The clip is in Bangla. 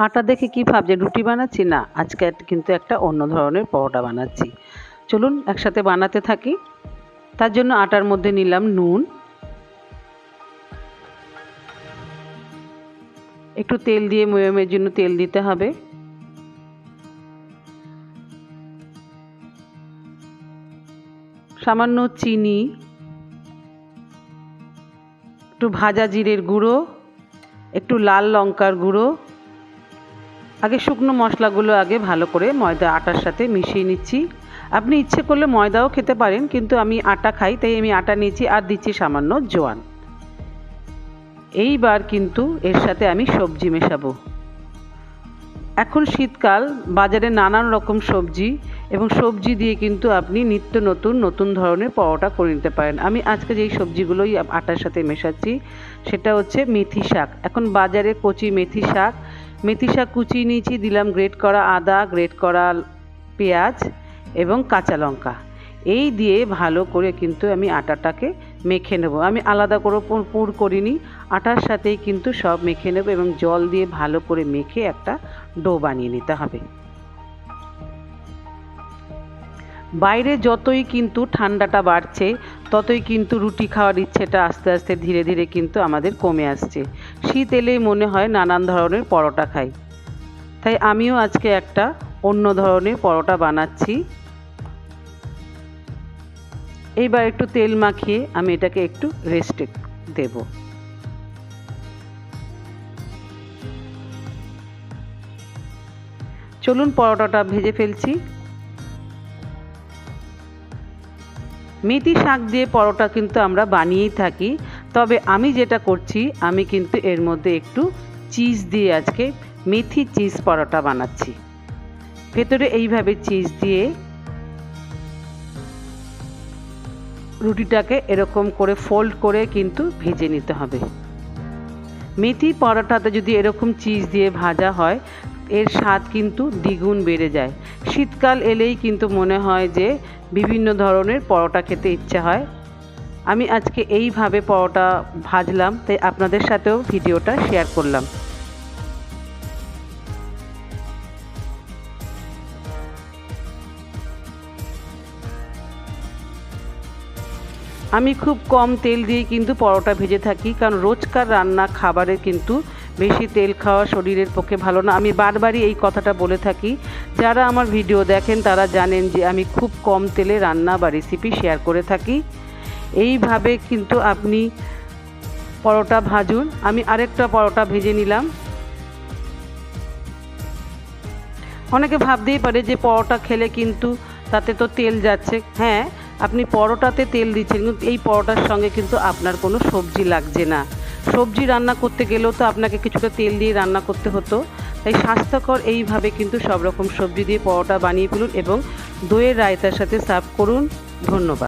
আটা দেখে কি ভাবছেন রুটি বানাচ্ছি? না, আজকে কিন্তু একটা অন্য ধরনের পরোটা বানাচ্ছি। চলুন একসাথে বানাতে থাকি। তার জন্য আটার মধ্যে নিলাম নুন, একটু তেল দিয়ে ময়ামের জন্য তেল দিতে হবে, সামান্য চিনি, একটু ভাজা জিরের গুঁড়ো, একটু লাল লঙ্কার গুঁড়ো। আগে শুকনো মশলাগুলো ভালো করে ময়দা আটার সাথে মিশিয়ে নিচ্ছি। আপনি ইচ্ছে করলে ময়দাও খেতে পারেন, কিন্তু আমি আটা খাই তাই আমি আটা নিয়েছি, আর দিচ্ছি সামান্য জোয়ান। এইবার কিন্তু এর সাথে আমি সবজি মেশাবো। এখন শীতকাল, বাজারে নানান রকম সবজি এবং সবজি দিয়ে কিন্তু আপনি নিত্য নতুন ধরনের পরোটা করে নিতে পারেন। আমি আজকে যেই সবজিগুলোই আটার সাথে মেশাচ্ছি সেটা হচ্ছে মেথি শাক। এখন বাজারে কচি মেথি শাক কুচিয়ে নিয়েছি, দিলাম গ্রেট করা আদা, গ্রেট করা পেঁয়াজ এবং কাঁচা লঙ্কা। এই দিয়ে ভালো করে কিন্তু আমি আটাটাকে মেখে নেব। আমি আলাদা করে পুর করিনি, আটার সাথেই কিন্তু সব মেখে নেব এবং জল দিয়ে ভালো করে মেখে একটা ডো বানিয়ে নিতে হবে। বাইরে যতই কিন্তু ঠান্ডাটা বাড়ছে ততই কিন্তু রুটি খাওয়ার ইচ্ছেটা আস্তে আস্তে ধীরে ধীরে কিন্তু আমাদের কমে আসছে। শীত এলেই মনে হয় নানান ধরনের পরোটা খাই, তাই আমিও আজকে একটা অন্য ধরনের পরোটা বানাচ্ছি। এইবার একটু তেল মাখিয়ে আমি এটাকে একটু রেস্টে দেব। চলুন পরোটাটা ভেজে ফেলছি। মেথি শাক দিয়ে পরোটা কিন্তু আমরা বানিয়েই থাকি, তবে আমি যেটা করছি আমি কিন্তু এর মধ্যে একটু চিজ দিয়ে আজকে মেথি চিজ পরোটা বানাচ্ছি। ভেতরে এইভাবে চিজ দিয়ে রুটিটাকে এরকম করে ফোল্ড করে কিন্তু ভেজে নিতে হবে। মেথি পরোটাতে যদি এরকম চিজ দিয়ে ভাজা হয় এর স্বাদ কিন্তু দ্বিগুণ বেড়ে যায়। শীতকাল এলেই কিন্তু মনে হয় যে বিভিন্ন ধরনের পরোটা খেতে ইচ্ছে হয়। আমি আজকে এইভাবে পরোটা ভাজলাম, তাই আপনাদের সাথেও ভিডিওটা শেয়ার করলাম। আমি খুব কম তেল দিয়ে কিন্তু পরোটা ভেজে থাকি, কারণ রোজকার রান্না খাবারে কিন্তু বেশি তেল খাওয়া শরীরের পক্ষে ভালো না। আমি বারবারই এই কথাটা বলে থাকি। যারা আমার ভিডিও দেখেন তারা জানেন যে আমি খুব কম তেলে রান্না বা রেসিপি শেয়ার করে থাকি। এইভাবে কিন্তু আপনি পরোটা ভাজুন। আমি আরেকটা পরোটা ভেজে নিলাম। অনেকে ভাবতেই পারে যে পরোটা খেলে কিন্তু তাতে তো তেল যাচ্ছে। হ্যাঁ, আপনি পরোটাতে তেল দিচ্ছেন, কিন্তু এই পরোটার সঙ্গে কিন্তু আপনার কোনো সবজি লাগছে না। সবজি রান্না করতে গেলেও তো আপনাকে কিছুটা তেল দিয়ে রান্না করতে হতো। তাই স্বাস্থ্যকর এইভাবে কিন্তু সব রকম সবজি দিয়ে পরোটা বানিয়ে ফেলুন এবং দইয়ের রায়তার সাথে সার্ভ করুন। ধন্যবাদ।